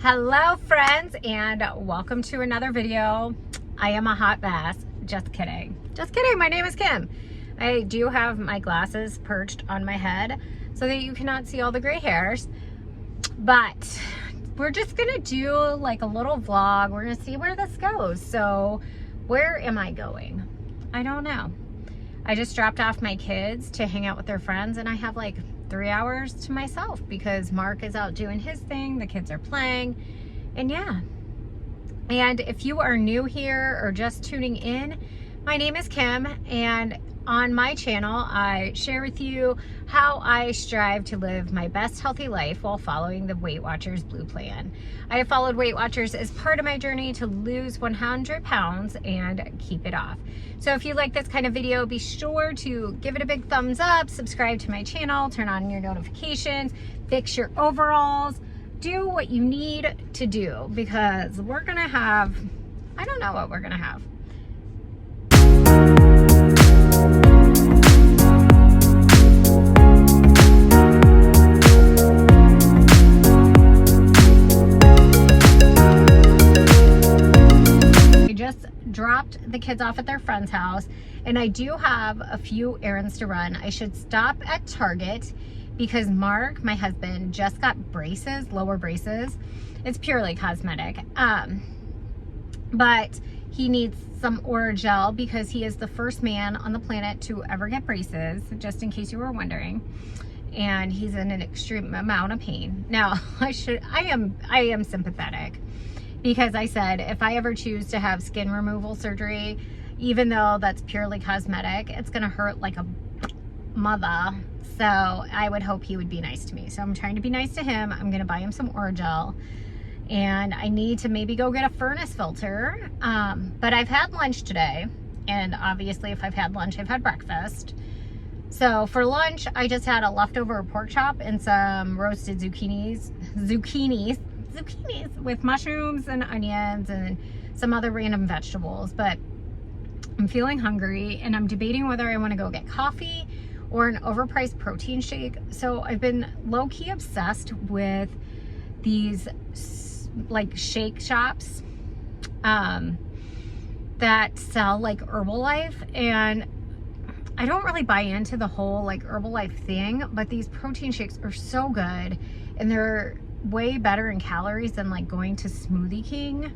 Hello friends, and welcome to another video. I am a hot mess. Just kidding. Just kidding. My name is Kim. I do have my glasses perched on my head so that you cannot see all the gray hairs. But we're just gonna do like a little vlog. We're gonna see where this goes. So where am I going? I don't know. I just dropped off my kids to hang out with their friends, and I have like 3 hours to myself because Mark is out doing his thing, the kids are playing, and yeah. And if you are new here or just tuning in, my name is Kim, and on my channel I share with you how I strive to live my best healthy life while following the Weight Watchers Blue Plan. I have followed Weight Watchers as part of my journey to lose 100 pounds and keep it off. So if you like this kind of video, be sure to give it a big thumbs up, subscribe to my channel, turn on your notifications, fix your overalls, do what you need to do, because we're gonna have, I don't know what we're gonna have. Dropped the kids off at their friend's house, and I do have a few errands to run. I should stop at Target because Mark, my husband, just got braces, lower braces. It's purely cosmetic, but he needs some Orajel because he is the first man on the planet to ever get braces, just in case you were wondering. And he's in an extreme amount of pain. Now, I am sympathetic, because I said if I ever choose to have skin removal surgery, even though that's purely cosmetic, it's gonna hurt like a mother. So I would hope he would be nice to me. So I'm trying to be nice to him. I'm gonna buy him some Orajel, and I need to maybe go get a furnace filter. But I've had lunch today, and obviously if I've had lunch, I've had breakfast. So for lunch, I just had a leftover pork chop and some roasted zucchinis with mushrooms and onions and some other random vegetables. But I'm feeling hungry, and I'm debating whether I want to go get coffee or an overpriced protein shake. So I've been low-key obsessed with these like shake shops that sell like Herbalife, and I don't really buy into the whole like Herbalife thing, but these protein shakes are so good, and they're way better in calories than like going to Smoothie King.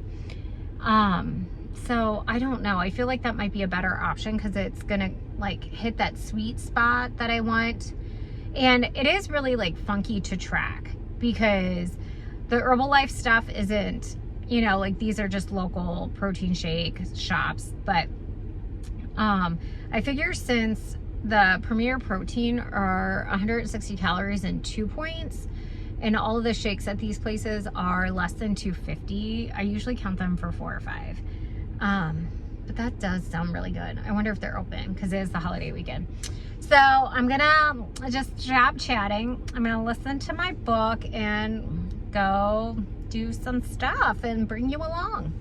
So I don't know. I feel like that might be a better option because it's gonna like hit that sweet spot that I want. And it is really like funky to track because the Herbalife stuff isn't, you know, like these are just local protein shake shops. But I figure since the Premier Protein are 160 calories and 2 points, and all of the shakes at these places are less than 250, I usually count them for 4 or 5. But that does sound really good. I wonder if they're open because it is the holiday weekend. So I'm gonna just stop chatting. I'm gonna listen to my book and go do some stuff and bring you along.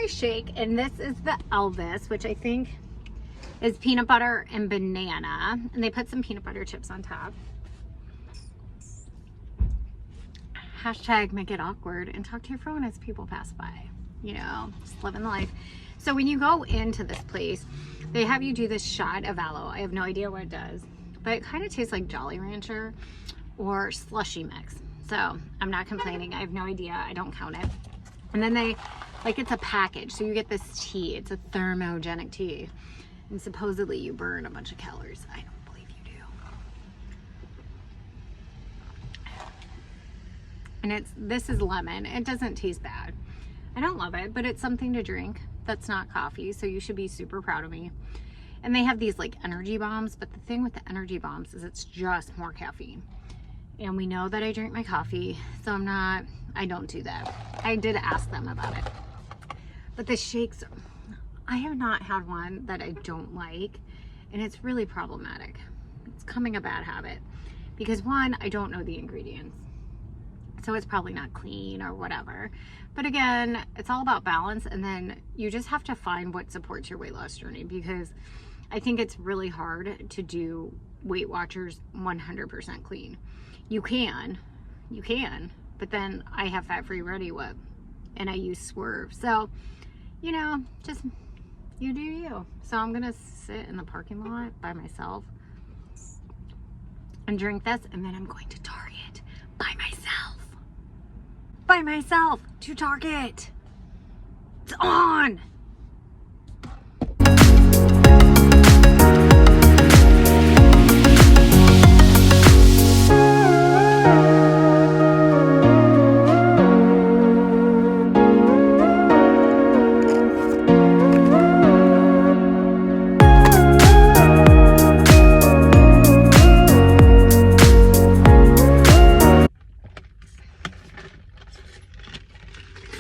Shake, and this is the Elvis, which I think is peanut butter and banana, and they put some peanut butter chips on top. Hashtag make it awkward and talk to your phone as people pass by, you know, just living the life. So when you go into this place, they have you do this shot of aloe. I have no idea what it does, but it kind of tastes like Jolly Rancher or slushy mix. So I'm not complaining. I have no idea. I don't count it. And then they, like, it's a package. So you get this tea. It's a thermogenic tea. And supposedly you burn a bunch of calories. I don't believe you do. And this is lemon. It doesn't taste bad. I don't love it, but it's something to drink. That's not coffee. So you should be super proud of me. And they have these like energy bombs. But the thing with the energy bombs is it's just more caffeine. And we know that I drink my coffee. So I don't do that. I did ask them about it. But the shakes, I have not had one that I don't like, and it's really problematic. It's becoming a bad habit because one, I don't know the ingredients. so it's probably not clean or whatever. But again, it's all about balance, and then you just have to find what supports your weight loss journey, because I think it's really hard to do Weight Watchers 100% clean. You can, but then I have fat-free Ready Whip and I use Swerve. So, you know, just you do you. So I'm gonna sit in the parking lot by myself and drink this, and then I'm going to Target by myself to Target. It's on.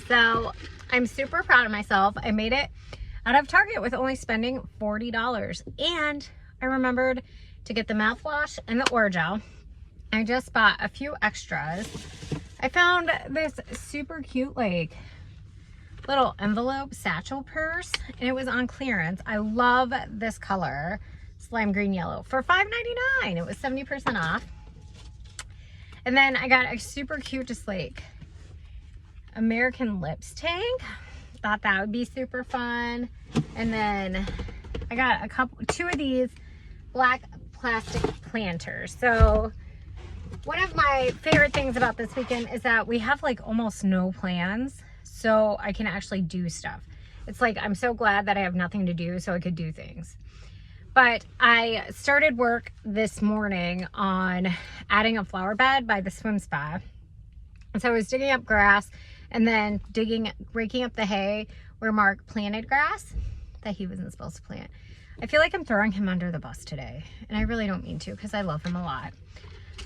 So I'm super proud of myself. I made it out of Target with only spending $40. And I remembered to get the mouthwash and the Orajel. I just bought a few extras. I found this super cute like little envelope satchel purse, and it was on clearance. I love this color, slime green yellow, for $5.99. It was 70% off. And then I got a super cute just like American lips tank. Thought that would be super fun. And then I got two of these black plastic planters. So one of my favorite things about this weekend is that we have like almost no plans, so I can actually do stuff. It's like, I'm so glad that I have nothing to do so I could do things. But I started work this morning on adding a flower bed by the swim spa. And so I was digging up grass and then raking up the hay where Mark planted grass that he wasn't supposed to plant. I feel like I'm throwing him under the bus today, and I really don't mean to, because I love him a lot.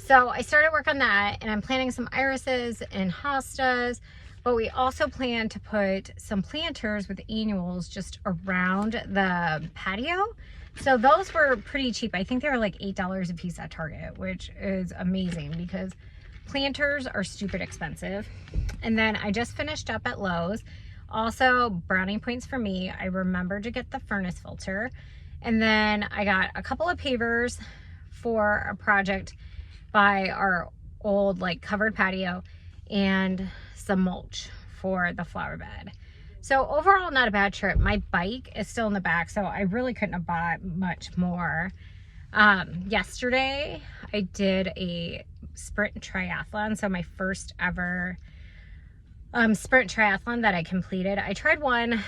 So I started work on that, and I'm planting some irises and hostas, but we also plan to put some planters with annuals just around the patio. So those were pretty cheap. I think they were like $8 a piece at Target, which is amazing because planters are stupid expensive. And then I just finished up at Lowe's. Also, brownie points for me. I remembered to get the furnace filter. And then I got a couple of pavers for a project by our old like covered patio, and some mulch for the flower bed. So overall, not a bad trip. My bike is still in the back, so I really couldn't have bought much more. Yesterday I did a sprint triathlon, so my first ever sprint triathlon that I completed. I tried one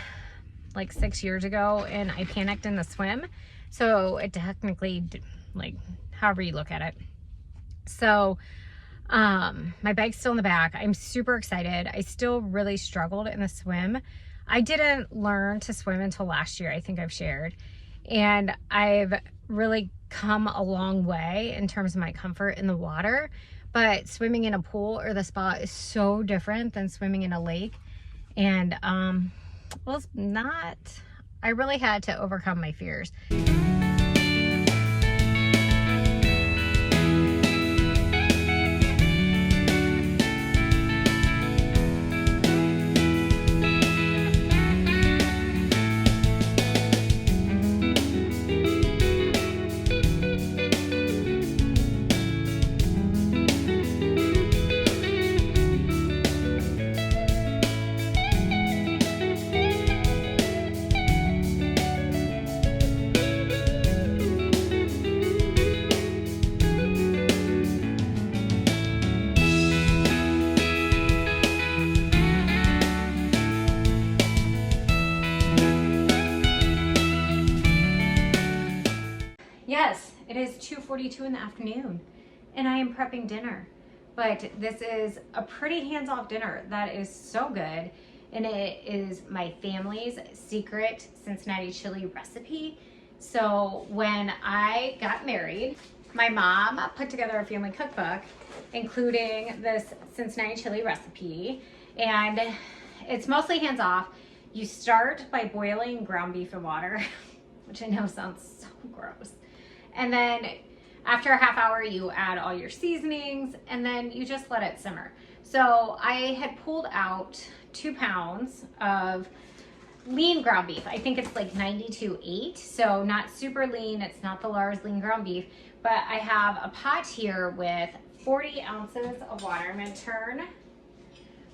like 6 years ago and I panicked in the swim, so it technically, like, however you look at it. So my bike's still in the back. I'm super excited. I still really struggled in the swim. I didn't learn to swim until last year, I think I've shared, and I've really come a long way in terms of my comfort in the water. But swimming in a pool or the spa is so different than swimming in a lake. And well, it's not, I really had to overcome my fears. Yes, it is 2:42 in the afternoon and I am prepping dinner, but this is a pretty hands-off dinner that is so good, and it is my family's secret Cincinnati chili recipe. So when I got married, my mom put together a family cookbook including this Cincinnati chili recipe, and it's mostly hands-off. You start by boiling ground beef in water, which I know sounds so gross. And then after a half hour, you add all your seasonings, and then you just let it simmer. So I had pulled out 2 pounds of lean ground beef. I think it's like 92.8, so not super lean. It's not the Lars lean ground beef, but I have a pot here with 40 ounces of water. I'm going to turn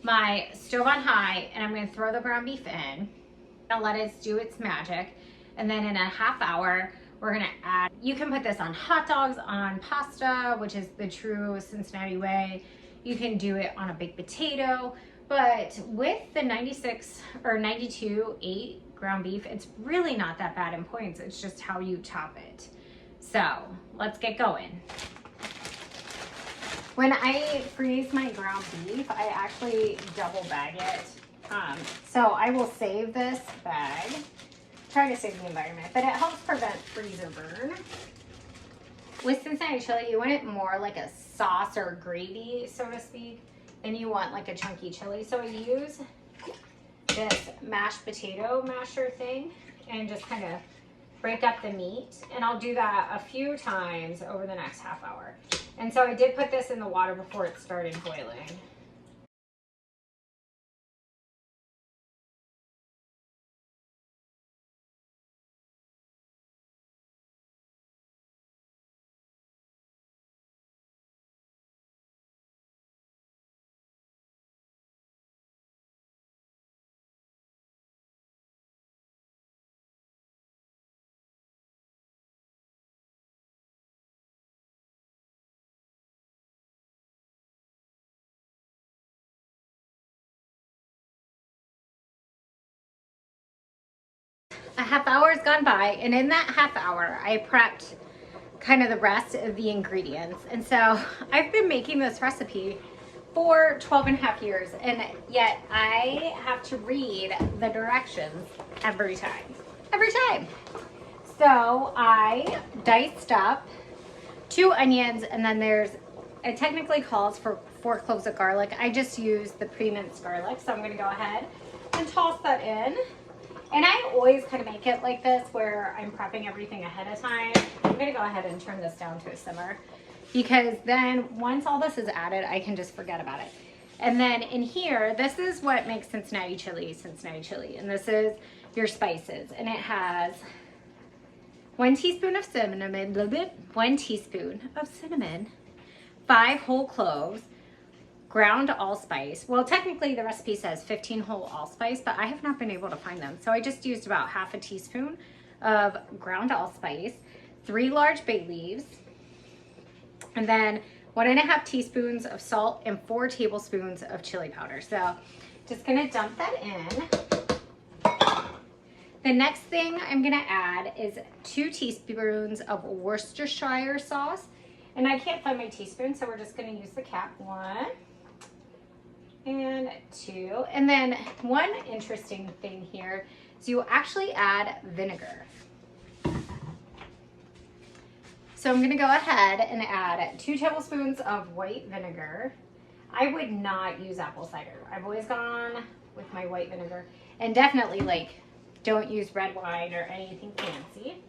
my stove on high and I'm going to throw the ground beef in. I'll let it do its magic, and then in a half hour we're going to add, you can put this on hot dogs, on pasta, which is the true Cincinnati way. You can do it on a baked potato. But with the 96 or 92.8 ground beef, it's really not that bad in points. It's just how you top it. So let's get going. When I freeze my ground beef, I actually double bag it. So I will save this bag, try to save the environment, but it helps prevent freezer burn. With Cincinnati chili, you want it more like a sauce or gravy, so to speak, and you want like a chunky chili. So I use this mashed potato masher thing and just kind of break up the meat, and I'll do that a few times over the next half hour. And so I did put this in the water before it started boiling. A half hour has gone by, and in that half hour I prepped kind of the rest of the ingredients. And so I've been making this recipe for 12 and a half years, and yet I have to read the directions every time. So I diced up 2 onions, and then it technically calls for 4 cloves of garlic. I just use the pre-minced garlic, so I'm gonna go ahead and toss that in. And I always kind of make it like this where I'm prepping everything ahead of time. I'm gonna go ahead and turn this down to a simmer, because then once all this is added, I can just forget about it. And then in here, this is what makes Cincinnati chili, and this is your spices. And it has 1 teaspoon of cinnamon, 1 teaspoon of cinnamon, 5 whole cloves, ground allspice. Well, technically the recipe says 15 whole allspice, but I have not been able to find them. So I just used about half a teaspoon of ground allspice, 3 large bay leaves, and then 1.5 teaspoons of salt and 4 tablespoons of chili powder. So just gonna dump that in. The next thing I'm gonna add is 2 teaspoons of Worcestershire sauce. And I can't find my teaspoon, so we're just gonna use the cap. 1 and 2. And then one interesting thing here is you actually add vinegar. So I'm gonna go ahead and add 2 tablespoons of white vinegar. I would not use apple cider. I've always gone with my white vinegar. And definitely don't use red wine or anything fancy.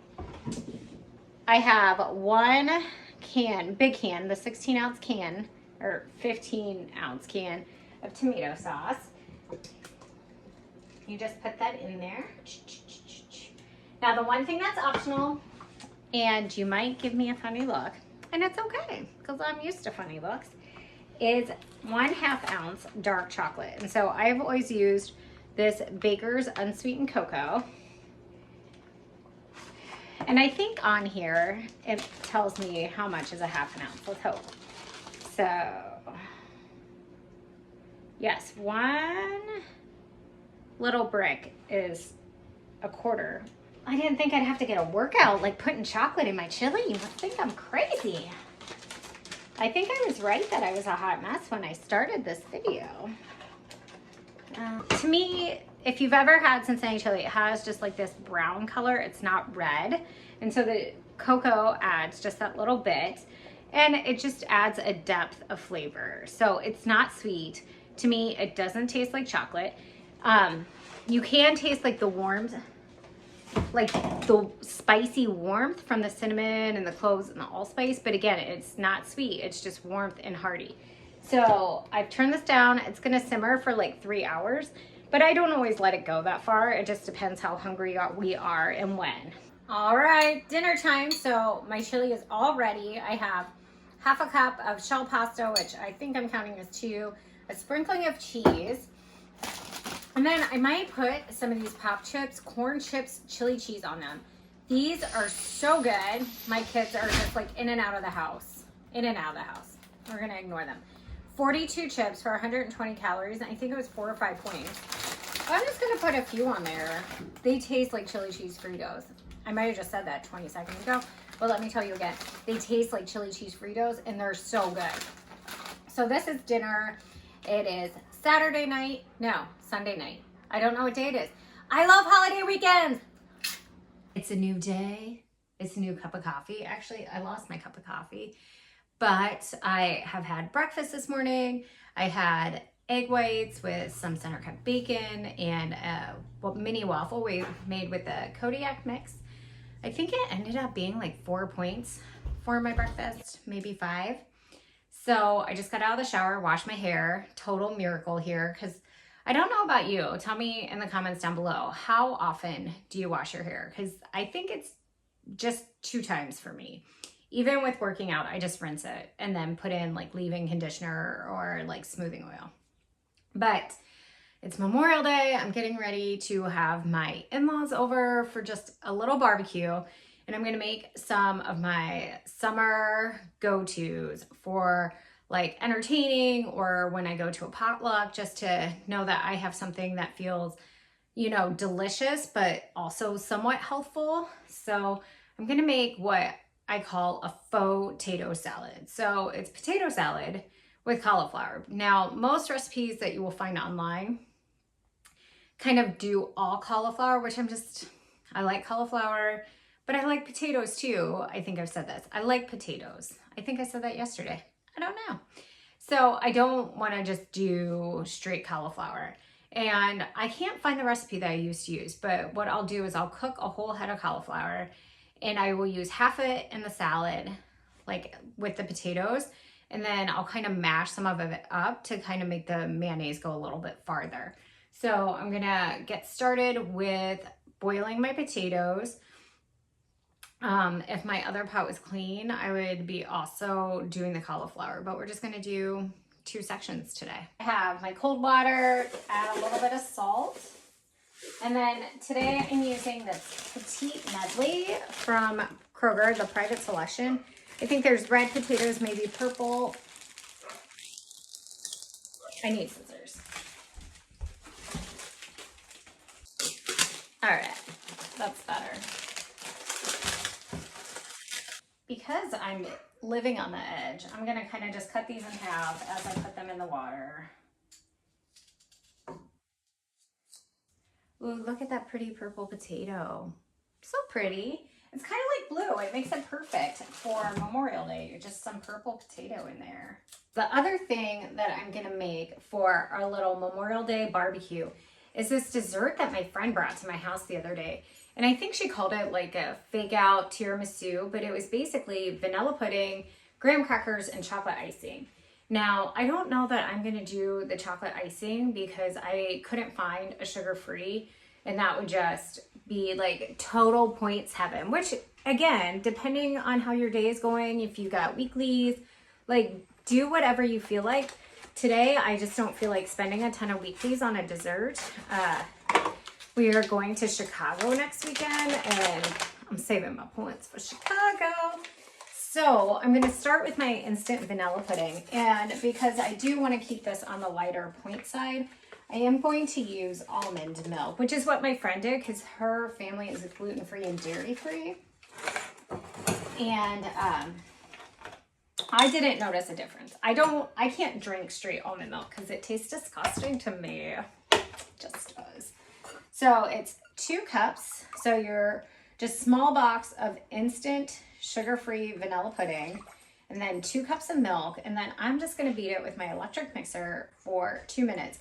I have 1 can, big can, the 16-ounce can, or 15-ounce can of tomato sauce. You just put that in there. Now the one thing that's optional, and you might give me a funny look, and it's okay because I'm used to funny looks, is 1/2 ounce dark chocolate. And so I've always used this Baker's unsweetened cocoa. And I think on here, it tells me how much is 1/2 ounce. Let's hope. So, yes, 1 little brick is 1/4. I didn't think I'd have to get a workout like putting chocolate in my chili. You must think I'm crazy. I think I was right that I was a hot mess when I started this video. To me, if you've ever had Cincinnati chili, it has just like this brown color. It's not red. And so the cocoa adds just that little bit, and it just adds a depth of flavor. So it's not sweet. To me, it doesn't taste like chocolate. You can taste like the warmth, like the spicy warmth from the cinnamon and the cloves and the allspice, but again, it's not sweet. It's just warmth and hearty. So I've turned this down. It's gonna simmer for like 3 hours, but I don't always let it go that far. It just depends how hungry we are and when. All right, dinner time. So my chili is all ready. I have half a cup of shell pasta, which I think I'm counting as 2, a sprinkling of cheese, and then I might put some of these pop chips, corn chips, chili cheese on them. These are so good. My kids are just like in and out of the house. In and out of the house. We're gonna ignore them. 42 chips for 120 calories. I think it was 4 or 5 points. I'm just gonna put a few on there. They taste like chili cheese Fritos. I might have just said that 20 seconds ago, but let me tell you again. They taste like chili cheese Fritos and they're so good. So this is dinner. It is Saturday night. No, Sunday night. I don't know what day it is. I love holiday weekends. It's a new day. It's a new cup of coffee. Actually, I lost my cup of coffee, but I have had breakfast this morning. I had egg whites with some center cut bacon and a mini waffle we made with the Kodiak mix. I think it ended up being like 4 points for my breakfast, maybe 5. So I just got out of the shower, washed my hair. Total miracle here, because I don't know about you. Tell me in the comments down below, how often do you wash your hair? Because I think it's just 2 times for me. Even with working out, I just rinse it and then put in like leave-in conditioner or like smoothing oil. But it's Memorial Day. I'm getting ready to have my in-laws over for just a little barbecue. And I'm gonna make some of my summer go-tos for like entertaining or when I go to a potluck, just to know that I have something that feels, you know, delicious, but also somewhat healthful. So I'm gonna make what I call a fauxtato salad. So it's potato salad with cauliflower. Now, most recipes that you will find online kind of do all cauliflower, which I like cauliflower, but I like potatoes too. I think I've said this. I like potatoes. I think I said that yesterday. I don't know. So I don't want to just do straight cauliflower. And I can't find the recipe that I used to use, but what I'll do is I'll cook a whole head of cauliflower and I will use half it in the salad, like with the potatoes. And then I'll kind of mash some of it up to kind of make the mayonnaise go a little bit farther. So I'm gonna get started with boiling my potatoes. If my other pot was clean, I would be also doing the cauliflower, but we're just gonna do 2 sections today. I have my cold water, add a little bit of salt. And then today I'm using this petite medley from Kroger, the private selection. I think there's red potatoes, maybe purple. I need scissors. All right, that's better. Because I'm living on the edge, I'm gonna kind of just cut these in half as I put them in the water. Ooh, look at that pretty purple potato. So pretty. It's kind of like blue. It makes it perfect for Memorial Day. Just some purple potato in there. The other thing that I'm gonna make for our little Memorial Day barbecue is this dessert that my friend brought to my house the other day. And I think she called it like a fake out tiramisu, but it was basically vanilla pudding, graham crackers, and chocolate icing. Now, I don't know that I'm gonna do the chocolate icing because I couldn't find a sugar-free, and that would just be like total points heaven, which again, depending on how your day is going, if you got weeklies, like do whatever you feel like. Today, I just don't feel like spending a ton of weeklies on a dessert. We are going to Chicago next weekend and I'm saving my points for Chicago. So I'm gonna start with my instant vanilla pudding. And because I do wanna keep this on the lighter point side, I am going to use almond milk, which is what my friend did because her family is gluten-free and dairy-free. And I didn't notice a difference. I can't drink straight almond milk because it tastes disgusting to me. It just does. So it's 2 cups. So you're just small box of instant sugar-free vanilla pudding, and then 2 cups of milk. And then I'm just gonna beat it with my electric mixer for 2 minutes.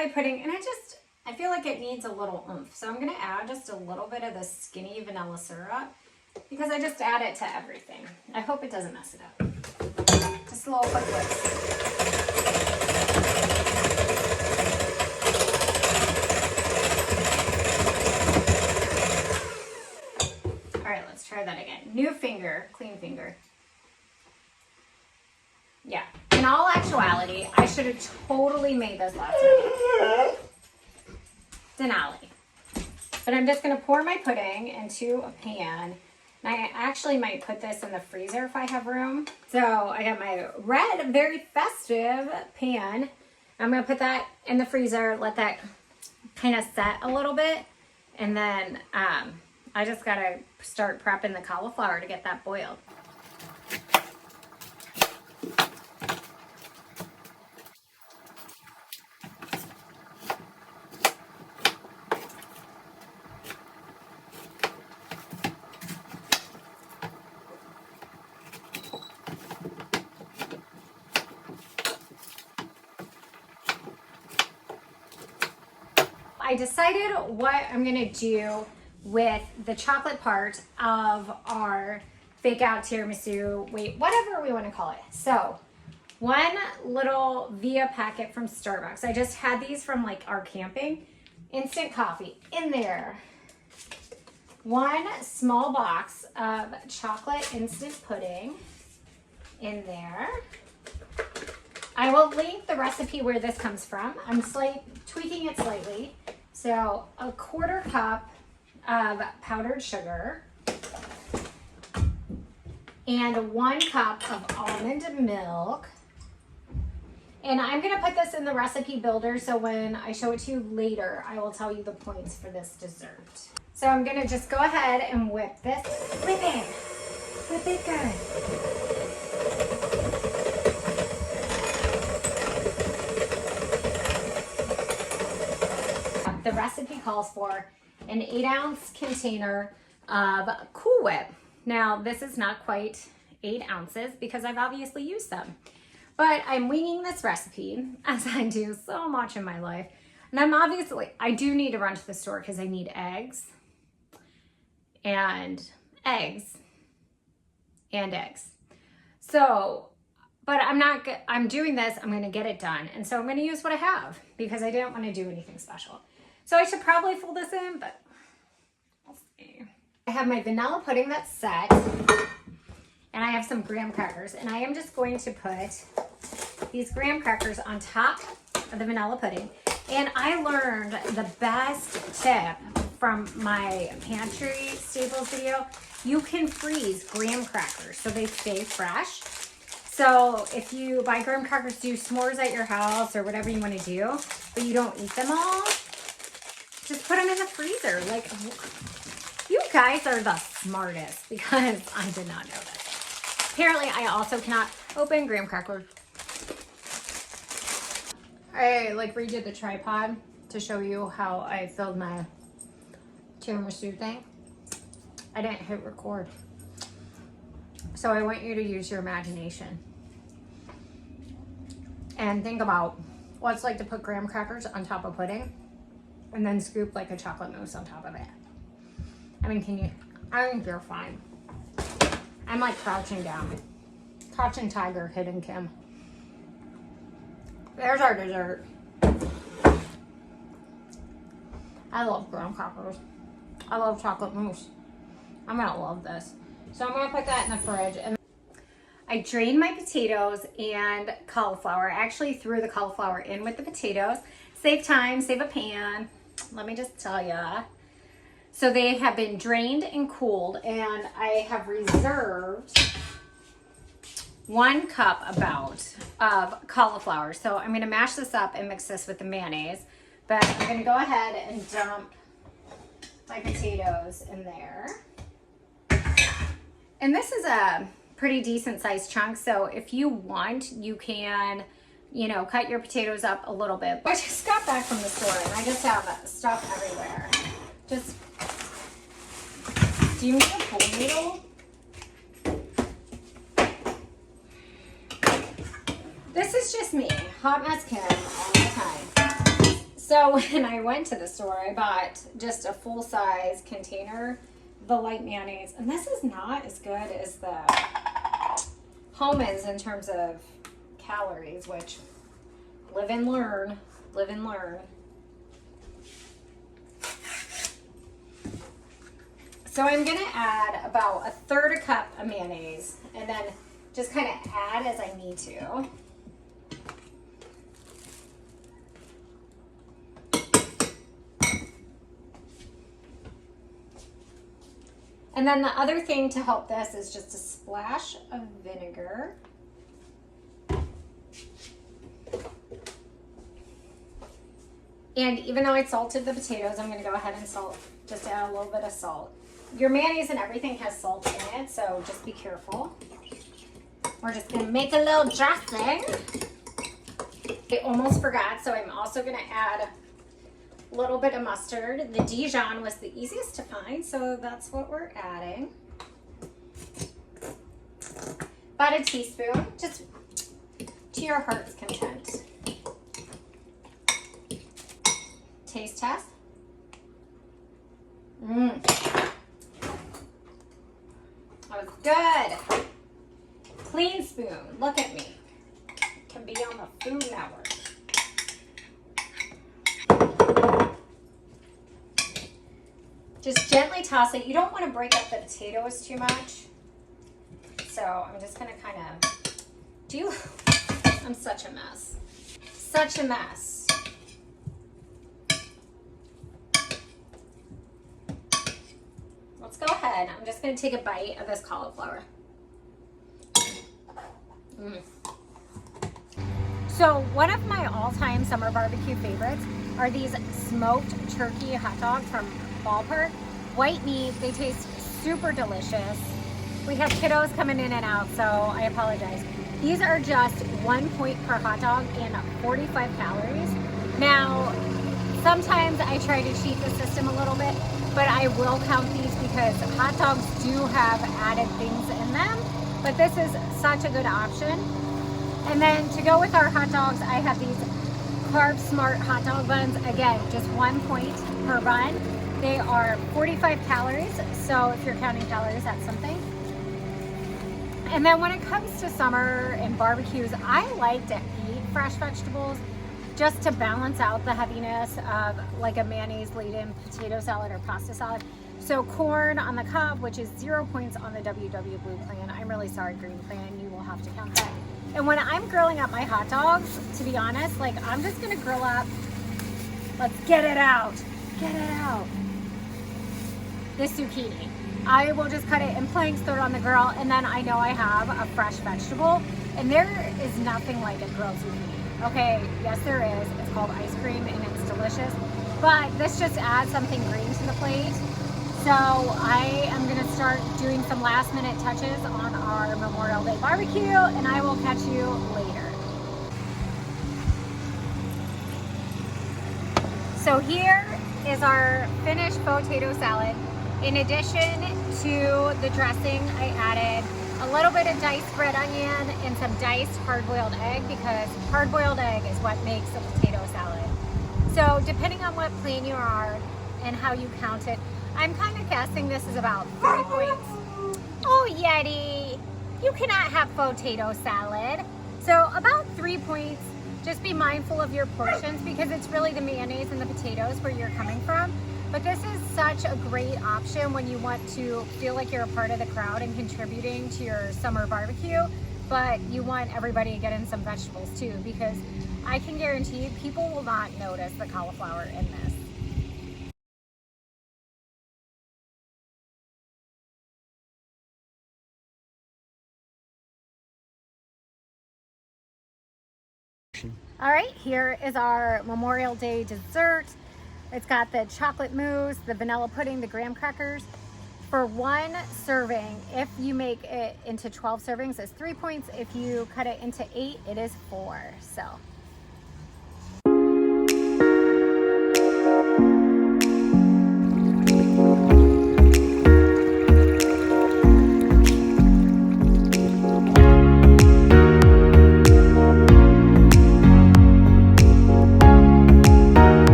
my pudding, and I feel like it needs a little oomph. So I'm gonna add just a little bit of the skinny vanilla syrup because I just add it to everything. I hope it doesn't mess it up. Just a little quick whisk. All right, let's try that again. New finger, clean finger. Yeah, in all actuality, I should have totally made this last night. Denali. But I'm just gonna pour my pudding into a pan. And I actually might put this in the freezer if I have room. So I got my red, very festive pan. I'm gonna put that in the freezer, let that kind of set a little bit. And then I just gotta start prepping the cauliflower to get that boiled. I decided what I'm gonna do with the chocolate part of our fake out tiramisu, whatever we wanna call it. So, one little Via packet from Starbucks. I just had these from like our camping. Instant coffee in there. One small box of chocolate instant pudding in there. I will link the recipe where this comes from. I'm tweaking it slightly. So a 1/4 cup of powdered sugar and 1 cup of almond milk. And I'm gonna put this in the recipe builder so when I show it to you later, I will tell you the points for this dessert. So I'm gonna just go ahead and whip this. Whip it. Whip it good. The recipe calls for an 8-ounce container of Cool Whip. Now, this is not quite 8 ounces because I've obviously used them. But I'm winging this recipe, as I do so much in my life. And I do need to run to the store because I need eggs. So, but I'm doing this, I'm gonna get it done. And so I'm gonna use what I have because I didn't wanna do anything special. So I should probably fold this in, but we'll see. I have my vanilla pudding that's set, and I have some graham crackers, and I am just going to put these graham crackers on top of the vanilla pudding. And I learned the best tip from my pantry staples video. You can freeze graham crackers so they stay fresh. So if you buy graham crackers, do s'mores at your house or whatever you want to do, but you don't eat them all, just put them in the freezer. Like, you guys are the smartest because I did not know this. Apparently, I also cannot open graham crackers. I redid the tripod to show you how I filled my tiramisu thing. I didn't hit record. So I want you to use your imagination and think about what it's like to put graham crackers on top of pudding and then scoop like a chocolate mousse on top of it. I mean, I think you're fine. I'm like crouching down. Crouching tiger, hidden Kim. There's our dessert. I love graham crackers. I love chocolate mousse. I'm gonna love this. So I'm gonna put that in the fridge. And I drained my potatoes and cauliflower. I actually threw the cauliflower in with the potatoes. Save time, save a pan. Let me just tell ya. So they have been drained and cooled, and I have reserved 1 cup about of cauliflower. So I'm gonna mash this up and mix this with the mayonnaise. But I'm gonna go ahead and dump my potatoes in there. And this is a pretty decent sized chunk, so if you want, you can, cut your potatoes up a little bit. I just got back from the store and I just have stuff everywhere. Do you need a pool needle? This is just me, hot mess Kim all the time. So when I went to the store, I bought just a full-size container, the light mayonnaise, and this is not as good as the Hellmann's in terms of calories, which live and learn, live and learn. So I'm gonna add about 1/3 cup of mayonnaise and then just kind of add as I need to. And then the other thing to help this is just a splash of vinegar. And even though I salted the potatoes, I'm gonna go ahead and just add a little bit of salt. Your mayonnaise and everything has salt in it, so just be careful. We're just gonna make a little dressing. I almost forgot, so I'm also gonna add a little bit of mustard. The Dijon was the easiest to find, so that's what we're adding. About a teaspoon, just to your heart's content. Taste test. That was good. Clean spoon, look at me. Can be on the Food Network. Just gently toss it. You don't want to break up the potatoes too much. So I'm just gonna kind of I'm such a mess. Such a mess. Let's go ahead. I'm just gonna take a bite of this cauliflower. So one of my all-time summer barbecue favorites are these smoked turkey hot dogs from Ballpark. White meat, they taste super delicious. We have kiddos coming in and out, so I apologize. These are just 1 point per hot dog and 45 calories. Now, sometimes I try to cheat the system a little bit, but I will count these because hot dogs do have added things in them, but this is such a good option. And then to go with our hot dogs, I have these Carb Smart hot dog buns. Again, just 1 point per bun. They are 45 calories, so if you're counting calories, that's something. And then when it comes to summer and barbecues, I like to eat fresh vegetables just to balance out the heaviness of like a mayonnaise-laden potato salad or pasta salad. So corn on the cob, which is 0 points on the WW Blue Plan. I'm really sorry, Green Plan, you will have to count that. And when I'm grilling up my hot dogs, to be honest, like I'm just gonna grill up, let's get it out, this zucchini. I will just cut it in planks, throw it on the grill, and then I know I have a fresh vegetable. And there is nothing like a grilled zucchini. Okay, yes there is. It's called ice cream and it's delicious. But this just adds something green to the plate. So I am gonna start doing some last minute touches on our Memorial Day barbecue, and I will catch you later. So here is our finished potato salad. In addition to the dressing, I added a little bit of diced red onion and some diced hard-boiled egg, because hard-boiled egg is what makes a potato salad. So depending on what plan you are and how you count it, I'm kind of guessing this is about 3 points. Oh, Yeti, you cannot have potato salad. So about 3 points. Just be mindful of your portions because it's really the mayonnaise and the potatoes where you're coming from. But this is such a great option when you want to feel like you're a part of the crowd and contributing to your summer barbecue, but you want everybody to get in some vegetables too, because I can guarantee you people will not notice the cauliflower in this. All right, here is our Memorial Day dessert. It's got the chocolate mousse, the vanilla pudding, the graham crackers. For one serving, if you make it into 12 servings, it's 3 points. If you cut it into 8, it is 4. So